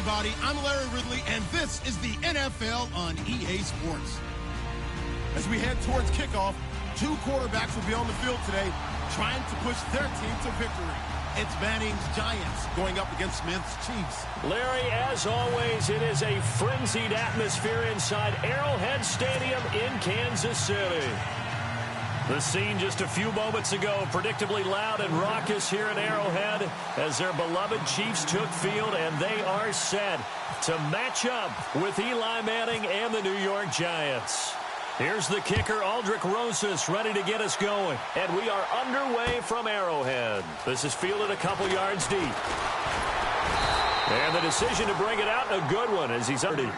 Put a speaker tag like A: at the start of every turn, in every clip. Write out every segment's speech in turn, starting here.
A: everybody. I'm Larry Ridley, and this is the NFL on EA Sports. As we head towards kickoff, two quarterbacks will be on the field today trying to push their team to victory. It's Manning's Giants going up against Smith's Chiefs.
B: Larry, as always, it is a frenzied atmosphere inside Arrowhead Stadium in Kansas City. The scene just a few moments ago, predictably loud and raucous here at Arrowhead as their beloved Chiefs took field, and they are set to match up with Eli Manning and the New York Giants. Here's the kicker, Aldrich Rosas, ready to get us going. And we are underway from Arrowhead. This is fielded a couple yards deep. And the decision to bring it out, a good one as he's already.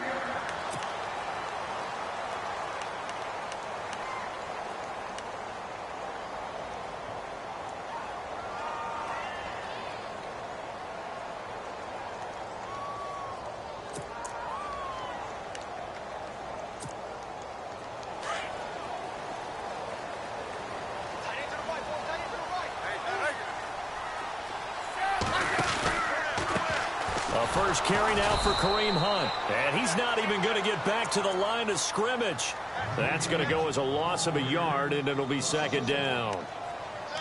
B: First carry now for Kareem Hunt. And he's not even going to get back to the line of scrimmage. That's going to go as a loss of a yard, and it'll be second down.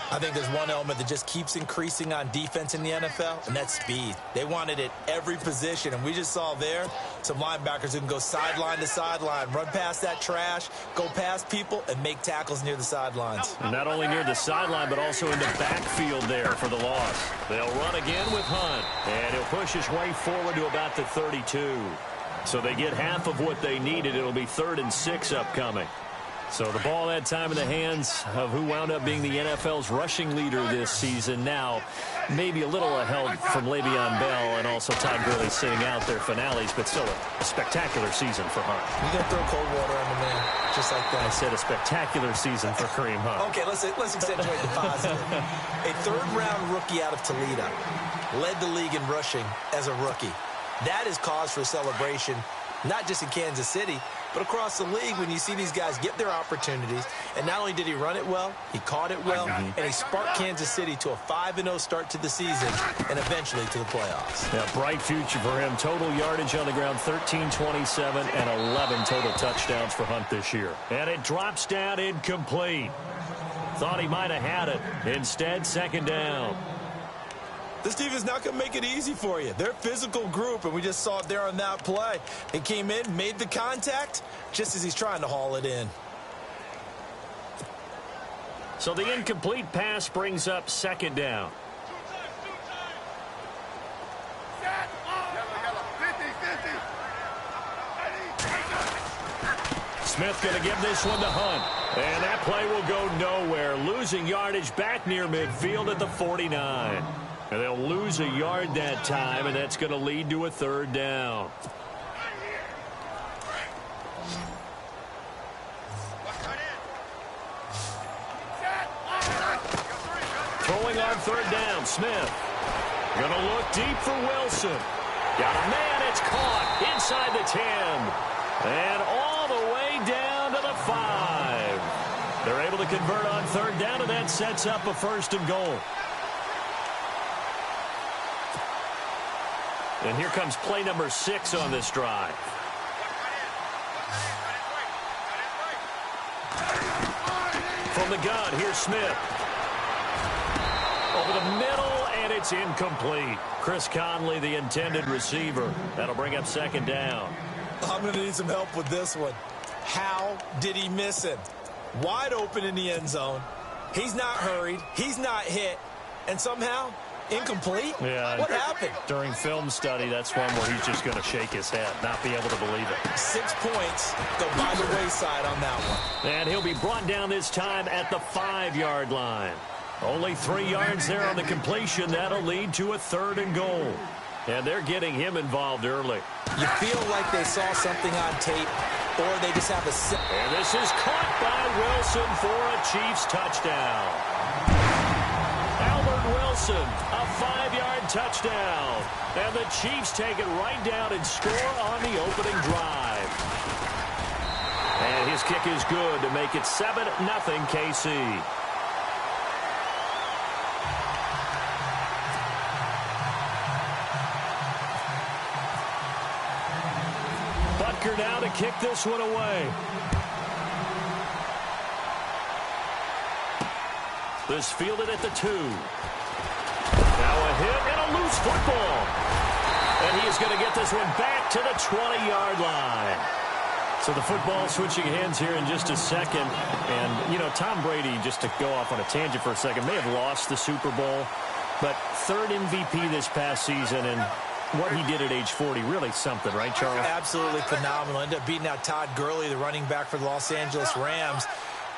C: I think there's one element that just keeps increasing on defense in the NFL, and that's speed. They want it at every position, and we just saw there some linebackers who can go sideline to sideline, run past that trash, go past people, and make tackles near the sidelines.
B: And not only near the sideline, but also in the backfield there for the loss. They'll run again with Hunt, and he'll push his way forward to about the 32. So they get half of what they needed. It'll be 3rd and 6 upcoming. So the ball that time in the hands of who wound up being the NFL's rushing leader this season. Now, maybe a little help from Le'Veon Bell and also Todd Gurley sitting out their finales, but still a spectacular season for Hunt.
C: You got to throw cold water on the man, just like that.
B: I said a spectacular season for Kareem Hunt.
C: Okay, let's accentuate the positive. A third-round rookie out of Toledo led the league in rushing as a rookie. That is cause for celebration, not just in Kansas City, but across the league when you see these guys get their opportunities. And not only did he run it well, he caught it well, and he sparked Kansas City to a 5-0 start to the season and eventually to the playoffs.
B: Yeah, bright future for him. Total yardage on the ground, 1327, and 11 total touchdowns for Hunt this year. And it drops down incomplete. Thought he might have had it. Instead, second down.
C: This defense is not going to make it easy for you. They're a physical group, and we just saw it there on that play. He came in, made the contact, just as he's trying to haul it in.
B: So the incomplete pass brings up second down. Smith going to give this one to Hunt. And that play will go nowhere. Losing yardage back near midfield at the 49. And they'll lose a yard that time, and that's going to lead to a third down. Throwing on third down, Smith. Going to look deep for Wilson. Got a man, it's caught inside the 10. And all the way down to the 5. They're able to convert on third down, and that sets up a 1st and goal. And here comes play number 6 on this drive. From the gun, here's Smith. Over the middle, and it's incomplete. Chris Conley, the intended receiver. That'll bring up second down.
C: I'm going to need some help with this one. How did he miss him? Wide open in the end zone. He's not hurried. He's not hit. And somehow, incomplete?
B: Yeah.
C: What happened?
B: During film study, that's one where he's just going to shake his head, not be able to believe it.
C: 6 points go by the wayside on that one.
B: And he'll be brought down this time at the 5-yard line. Only 3 yards there on the completion. That'll lead to a 3rd and goal. And they're getting him involved early.
C: You feel like they saw something on tape, or they just have a...
B: And this is caught by Wilson for a Chiefs touchdown. Albert Wilson, a 5-yard touchdown. And the Chiefs take it right down and score on the opening drive. And his kick is good to make it 7-0 KC. Baker now to kick this one away. This fielded at the 2. Now a hit and a loose football. And he is going to get this one back to the 20-yard line. So the football switching hands here in just a second. And, you know, Tom Brady, just to go off on a tangent for a second, may have lost the Super Bowl. But third MVP this past season, and what he did at age 40, really something, right, Charles?
C: Absolutely phenomenal. Ended up beating out Todd Gurley, the running back for the Los Angeles Rams.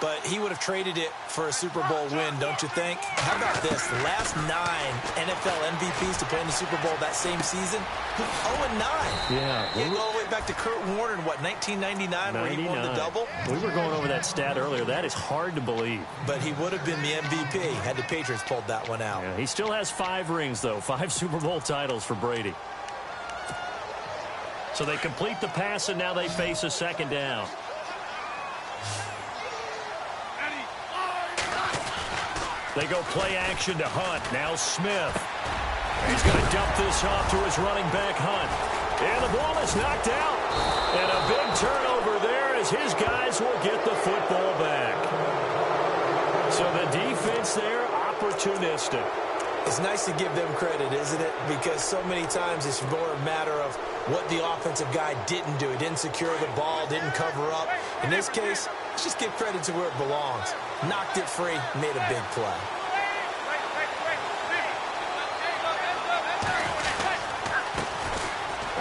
C: But he would have traded it for a Super Bowl win, don't you think? How about this? The last 9 NFL MVPs to play in the Super Bowl that same season, 0-9.
B: Yeah.
C: You go all the way back to Kurt Warner in, what, 1999, where he won the double?
B: We were going over that stat earlier. That is hard to believe.
C: But he would have been the MVP had the Patriots pulled that one out.
B: Yeah, he still has 5 rings, though. 5 Super Bowl titles for Brady. So they complete the pass, and now they face a second down. They go play action to Hunt. Now Smith. He's going to dump this off to his running back, Hunt. And the ball is knocked out. And a big turnover there as his guys will get the football back. So the defense there, opportunistic.
C: It's nice to give them credit, isn't it? Because so many times it's more a matter of what the offensive guy didn't do. He didn't secure the ball, didn't cover up. In this case, let's just give credit to where it belongs. Knocked it free, made a big play.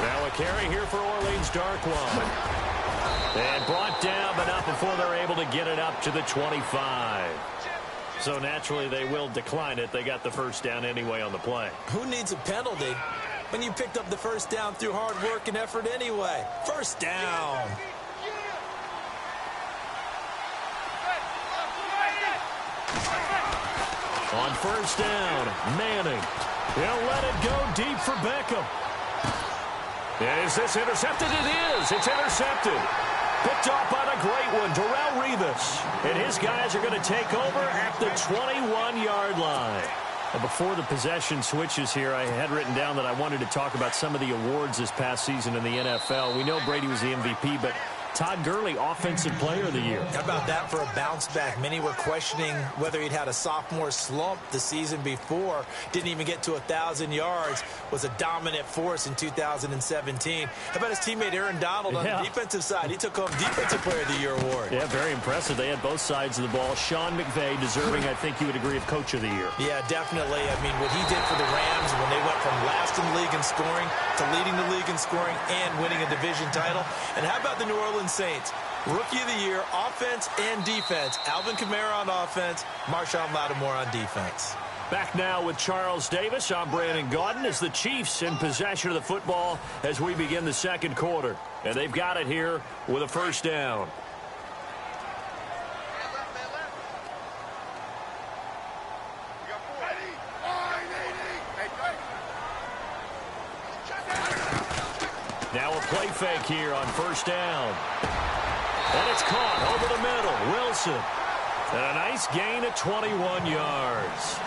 B: Now a carry here for Orleans Darkwa. And brought down, but not before they're able to get it up to the 25. So naturally they will decline it. They got the first down anyway on the play.
C: Who needs a penalty when you picked up the first down through hard work and effort anyway? First down.
B: On first down, Manning. He'll let it go deep for Beckham. Is this intercepted? It is. It's intercepted. Picked off by the great one, Darrelle Revis. And his guys are going to take over at the 21-yard line. And before the possession switches here, I had written down that I wanted to talk about some of the awards this past season in the NFL. We know Brady was the MVP, but Todd Gurley, Offensive Player of the Year.
C: How about that for a bounce back? Many were questioning whether he'd had a sophomore slump the season before. Didn't even get to 1,000 yards. Was a dominant force in 2017. How about his teammate Aaron Donald on the defensive side? He took home Defensive Player of the Year award.
B: Yeah, very impressive. They had both sides of the ball. Sean McVay deserving, I think you would agree, of Coach of the Year.
C: Yeah, definitely. I mean, what he did for the Rams when they went from last in the league in scoring to leading the league in scoring and winning a division title. And how about the New Orleans Saints? Rookie of the Year, offense and defense. Alvin Kamara on offense, Marshawn Lattimore on defense.
B: Back now with Charles Davis. I'm Brandon Gaudin as the Chiefs in possession of the football as we begin the second quarter. And they've got it here with a first down. Now a play fake here on first down. And it's caught over the middle. Wilson. And a nice gain of 21 yards.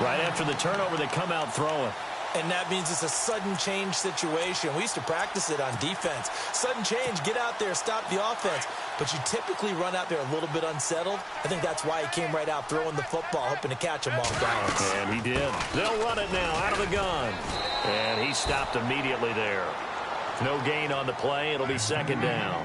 B: Right after the turnover, they come out throwing.
C: And that means it's a sudden change situation. We used to practice it on defense. Sudden change, get out there, stop the offense. But you typically run out there a little bit unsettled. I think that's why he came right out throwing the football, hoping to catch him off balance.
B: And he did. They'll run it now out of the gun. And he stopped immediately there. No gain on the play. It'll be second down.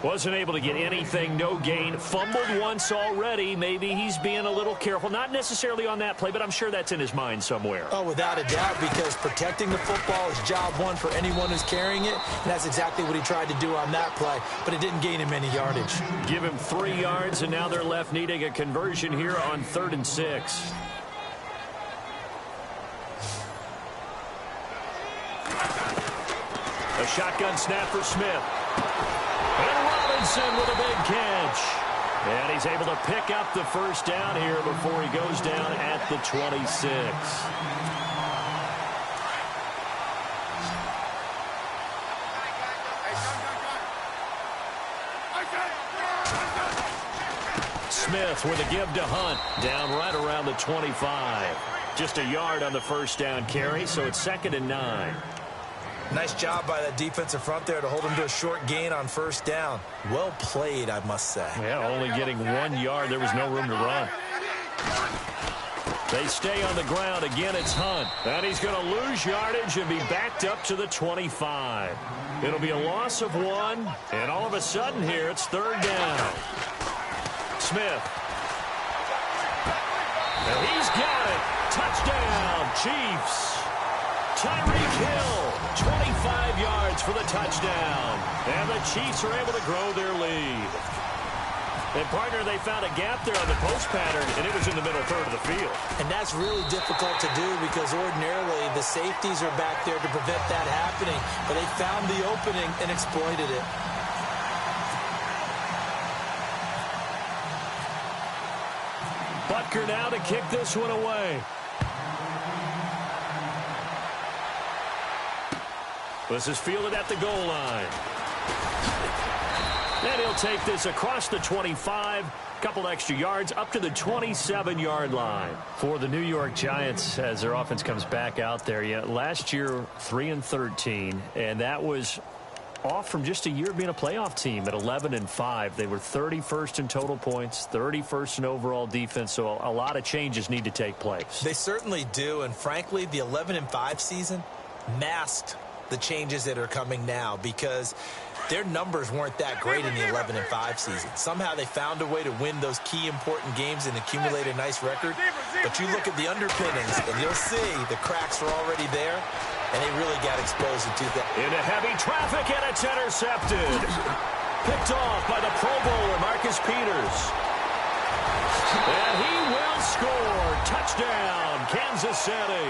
B: Wasn't able to get anything, no gain. Fumbled once already. Maybe he's being a little careful. Not necessarily on that play, but I'm sure that's in his mind somewhere.
C: Oh, without a doubt, because protecting the football is job one for anyone who's carrying it. And that's exactly what he tried to do on that play, but it didn't gain him any yardage.
B: Give him 3 yards, and now they're left needing a conversion here on 3rd and 6. A shotgun snap for Smith. And Robinson with a big catch. And he's able to pick up the first down here before he goes down at the 26. Smith with a give to Hunt. Down right around the 25. Just a yard on the first down carry, so it's 2nd and 9.
C: Nice job by that defensive front there to hold him to a short gain on first down. Well played, I must say.
B: Yeah, only getting 1 yard. There was no room to run. They stay on the ground. Again, it's Hunt. And he's going to lose yardage and be backed up to the 25. It'll be a loss of 1. And all of a sudden here, it's third down. Smith. And he's got it. Touchdown, Chiefs. Tyreek Hill, 25 yards for the touchdown. And the Chiefs are able to grow their lead. And, partner, they found a gap there on the post pattern, and it was in the middle third of the field.
C: And that's really difficult to do because ordinarily the safeties are back there to prevent that happening. But they found the opening and exploited it.
B: Butker now to kick this one away. This is fielded at the goal line. And he'll take this across the 25. Couple extra yards up to the 27-yard line. For the New York Giants, as their offense comes back out there, last year 3-13, and that was off from just a year being a playoff team at 11-5. They were 31st in total points, 31st in overall defense, so a lot of changes need to take place.
C: They certainly do, and frankly, the 11-5 season masked the changes that are coming now because their numbers weren't that great in the 11-5 season. Somehow they found a way to win those key important games and accumulate a nice record. But you look at the underpinnings, and you'll see the cracks are already there, and they really got exposed in 2000.
B: Into heavy traffic, and it's intercepted. Picked off by the Pro Bowler, Marcus Peters. And he will score. Touchdown, Kansas City.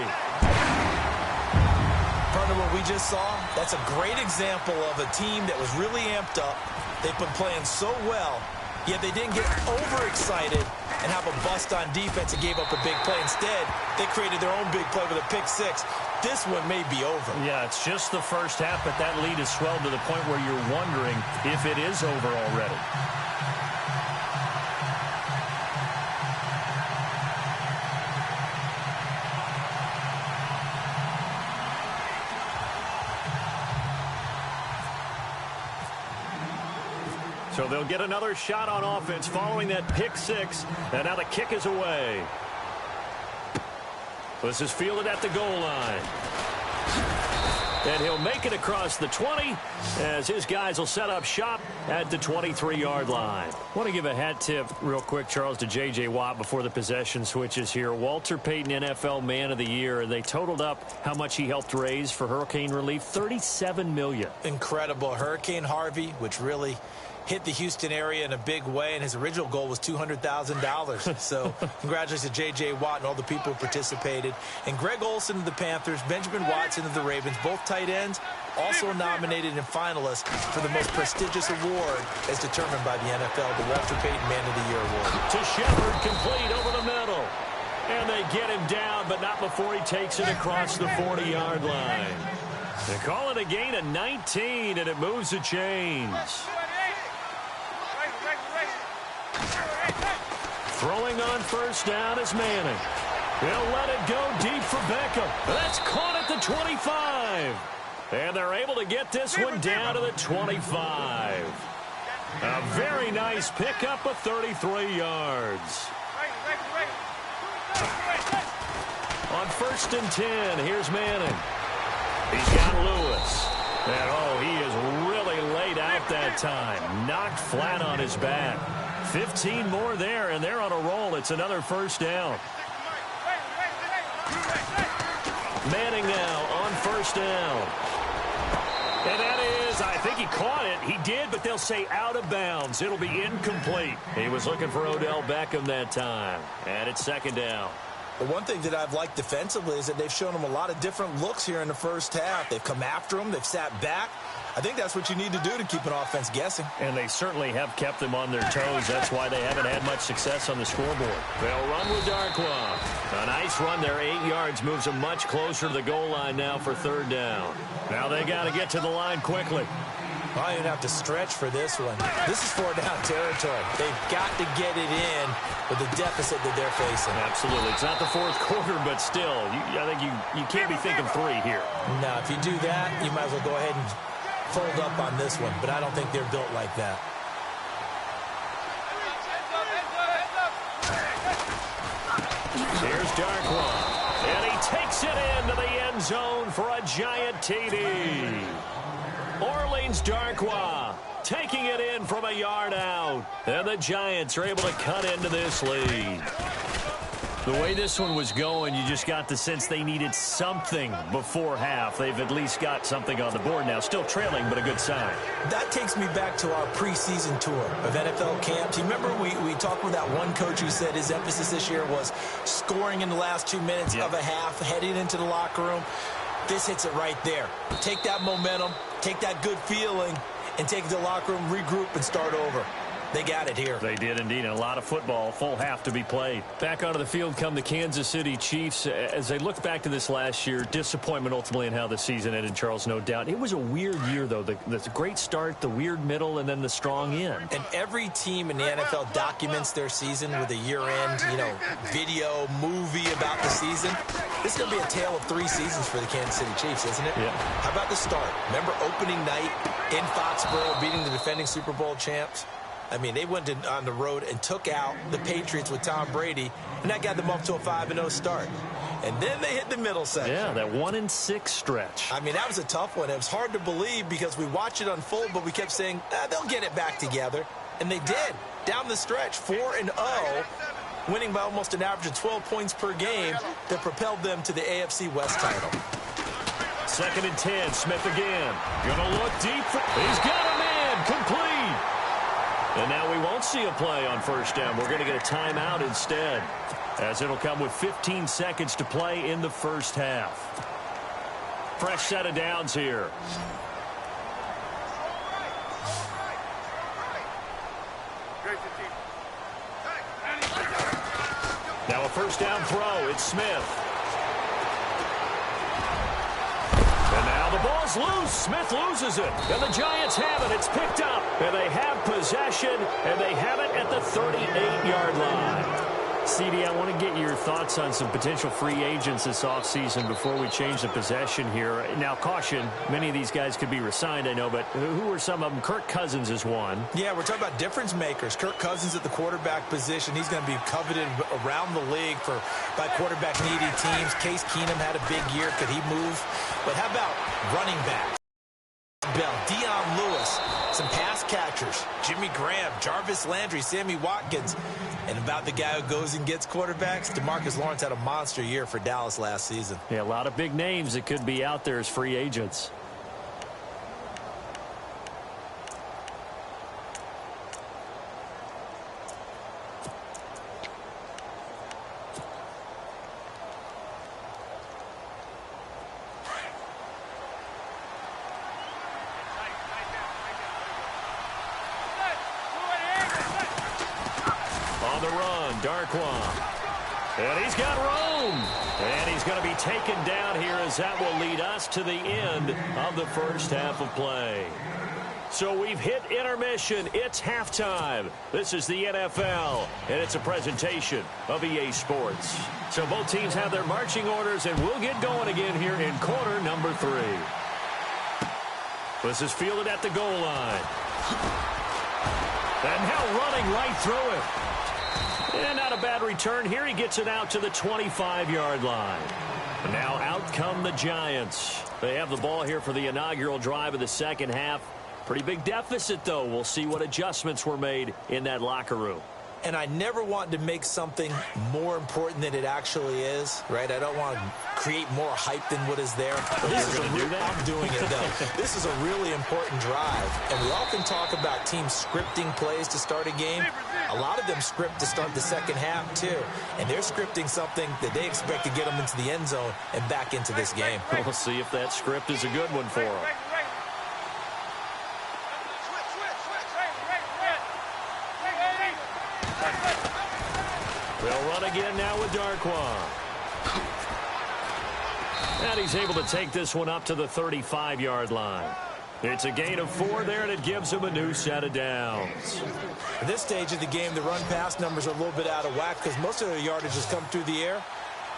C: Partner, what we just saw, that's a great example of a team that was really amped up. They've been playing so well, yet they didn't get overexcited and have a bust on defense and gave up a big play. Instead, they created their own big play with a pick six. This one may be over.
B: Yeah, it's just the first half, but that lead has swelled to the point where you're wondering if it is over already. So they'll get another shot on offense following that pick six. And now the kick is away. This is fielded at the goal line. And he'll make it across the 20 as his guys will set up shop at the 23-yard line. I want to give a hat tip real quick, Charles, to J.J. Watt before the possession switches here. Walter Payton, NFL Man of the Year, and they totaled up how much he helped raise for hurricane relief, $37 million.
C: Incredible. Hurricane Harvey, which really hit the Houston area in a big way, and his original goal was $200,000. So congratulations to J.J. Watt and all the people who participated. And Greg Olsen of the Panthers, Benjamin Watson of the Ravens, both tight ends, also nominated and finalists for the most prestigious award as determined by the NFL, the Walter Payton Man of the Year Award.
B: To Shepard, complete over the middle. And they get him down, but not before he takes it across the 40-yard line. They call it a gain of 19, and it moves the chains. Throwing on first down is Manning. He'll let it go deep for Beckham. That's caught at the 25. And they're able to get this one down to the 25. A very nice pickup of 33 yards. On first and 10, here's Manning. He's got Lewis. And, he is really laid out that time. Knocked flat on his back. 15 more there, and they're on a roll. It's another first down. Manning now on first down. And that is, I think he caught it. He did, but they'll say out of bounds. It'll be incomplete. He was looking for Odell Beckham that time. And it's second down.
C: The one thing that I've liked defensively is that they've shown him a lot of different looks here in the first half. They've come after him. They've sat back. I think that's what you need to do to keep an offense guessing.
B: And they certainly have kept them on their toes. That's why they haven't had much success on the scoreboard. They'll run with Darkwa. A nice run there, 8 yards, moves them much closer to the goal line now for third down. Now they got to get to the line quickly.
C: I don't even have to stretch for this one. This is 4-down territory. They've got to get it in with the deficit that they're facing.
B: Absolutely. It's not the fourth quarter, but still, I think you can't be thinking 3 here.
C: No, if you do that, you might as well go ahead and fold up on this one, but I don't think they're built like that.
B: Here's Darkwa, and he takes it into the end zone for a giant TD. Orleans Darkwa taking it in from a yard out, and the Giants are able to cut into this lead. The way this one was going, you just got the sense they needed something before half. They've at least got something on the board now. Still trailing, but a good sign.
C: That takes me back to our preseason tour of NFL camps. You remember we talked with that one coach who said his emphasis this year was scoring in the last 2 minutes of a half, heading into the locker room. This hits it right there. Take that momentum, take that good feeling, and take it to the locker room, regroup, and start over. They got it here.
B: They did indeed, and a lot of football, full half to be played. Back onto the field come the Kansas City Chiefs. As they look back to this last year, disappointment ultimately in how the season ended, Charles, no doubt. It was a weird year, though. The great start, the weird middle, and then the strong end.
C: And every team in the NFL documents their season with a year-end, video, movie about the season. This is going to be a tale of 3 seasons for the Kansas City Chiefs, isn't it?
B: Yeah.
C: How about the start? Remember opening night in Foxborough, beating the defending Super Bowl champs? I mean, they went on the road and took out the Patriots with Tom Brady, and that got them up to a 5-0 start. And then they hit the middle section.
B: Yeah, that 1-6 stretch.
C: I mean, that was a tough one. It was hard to believe because we watched it unfold, but we kept saying, they'll get it back together. And they did. Down the stretch, 4-0, winning by almost an average of 12 points per game that propelled them to the AFC West title.
B: 2nd and 10, Smith again. Gonna look deep. He's got a man, complete. And now we won't see a play on first down. We're going to get a timeout instead, as it'll come with 15 seconds to play in the first half. Fresh set of downs here. Now a first down throw. It's Smith. And now the ball's loose. Smith loses it. And the Giants have it. It's picked up. And they have possession. And they have it at the 38-yard line. CD, I want to get your thoughts on some potential free agents this offseason before we change the possession here. Now, caution, many of these guys could be resigned, I know, but who are some of them? Kirk Cousins is one.
C: Yeah, we're talking about difference makers. Kirk Cousins at the quarterback position. He's going to be coveted around the league by quarterback-needy teams. Case Keenum had a big year. Could he move? But how about running back? Bell, Dion Lewis, some pass catchers, Jimmy Graham, Jarvis Landry, Sammy Watkins. And about the guy who goes and gets quarterbacks, DeMarcus Lawrence had a monster year for Dallas last season.
B: Yeah, a lot of big names that could be out there as free agents. And he's got room. And he's going to be taken down here as that will lead us to the end of the first half of play. So we've hit intermission. It's halftime. This is the NFL, and it's a presentation of EA Sports. So both teams have their marching orders, and we'll get going again here in quarter number 3. This is fielded at the goal line. And now running right through it. And not a bad return here. He gets it out to the 25-yard line. And now out come the Giants. They have the ball here for the inaugural drive of the second half. Pretty big deficit, though. We'll see what adjustments were made in that locker room.
C: And I never want to make something more important than it actually is, right? I don't want to create more hype than what is there. But this is I'm doing it, though. This is a really important drive. And we often talk about teams scripting plays to start a game. A lot of them script to start the second half, too. And they're scripting something that they expect to get them into the end zone and back into this game.
B: We'll see if that script is a good one for them. They'll run again now with Darkwa. And he's able to take this one up to the 35-yard line. It's a gain of 4 there, and it gives him a new set of downs.
C: At this stage of the game, the run-pass numbers are a little bit out of whack because most of their yardage has come through the air.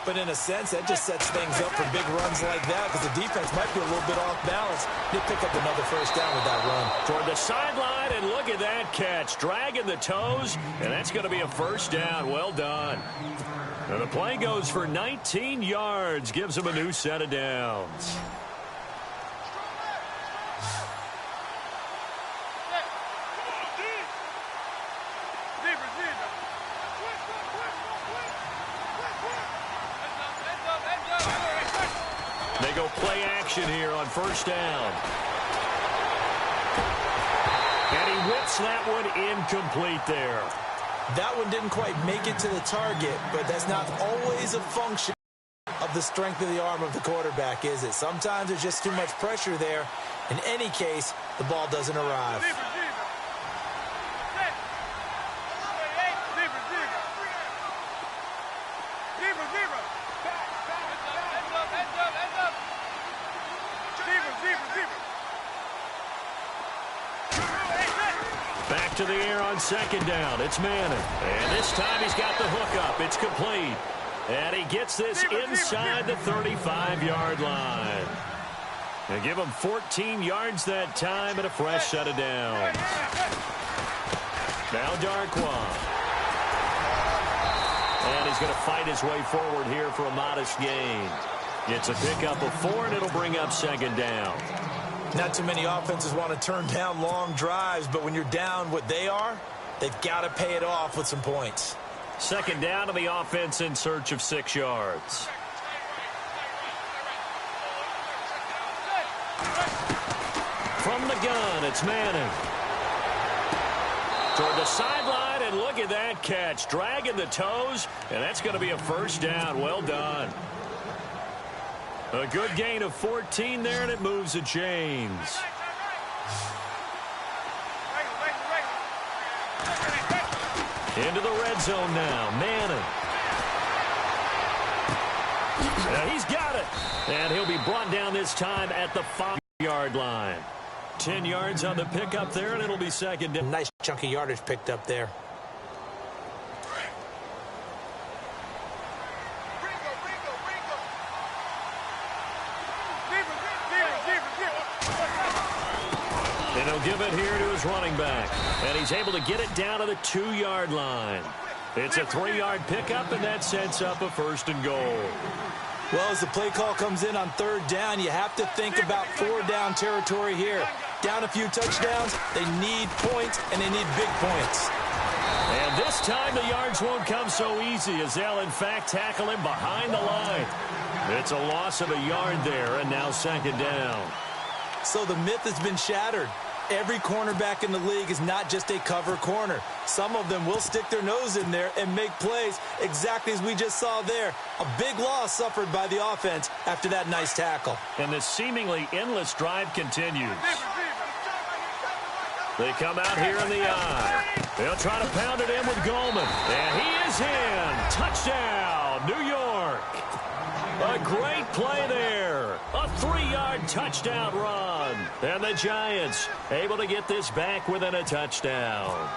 C: But in a sense, that just sets things up for big runs like that because the defense might be a little bit off balance. They pick up another first down with that run.
B: Toward the sideline, and look at that catch. Dragging the toes, and that's going to be a first down. Well done. And the play goes for 19 yards, gives him a new set of downs. They go play action here on first down. And he whips that one incomplete there.
C: That one didn't quite make it to the target, but that's not always a function of the strength of the arm of the quarterback, is it? Sometimes there's just too much pressure there. In any case, the ball doesn't arrive.
B: Back to the air on second down. It's Manning. And this time he's got the hook up. It's complete. And he gets this inside the 35-yard line. They give him 14 yards that time and a fresh set of downs. Now Darkwa. And he's going to fight his way forward here for a modest gain. Gets a pickup of 4, and it'll bring up second down.
C: Not too many offenses want to turn down long drives, but when you're down what they are, they've got to pay it off with some points.
B: Second down to the offense in search of 6 yards. From the gun, it's Manning. Toward the sideline, and look at that catch. Dragging the toes, and that's going to be a first down. Well done. A good gain of 14 there, and it moves the chains. Into the red zone now. Manning. He's got it. And he'll be brought down this time at the 5-yard line. 10 yards on the pickup there, and it'll be second down.
C: Nice chunk of yardage picked up there.
B: And he'll give it here to his running back. And he's able to get it down to the 2-yard line. It's a 3-yard pickup, and that sets up a first and goal.
C: Well, as the play call comes in on third down, you have to think about 4-down territory here. Down a few touchdowns, they need points, and they need big points.
B: And this time the yards won't come so easy as they'll, in fact, tackle him behind the line. It's a loss of a yard there, and now second down.
C: So the myth has been shattered. Every cornerback in the league is not just a cover corner. Some of them will stick their nose in there and make plays exactly as we just saw there. A big loss suffered by the offense after that nice tackle.
B: And this seemingly endless drive continues. They come out here in the eye. They'll try to pound it in with Goldman. And he is in. Touchdown, New York. A great play there. A 3-yard touchdown run. And the Giants able to get this back within a touchdown.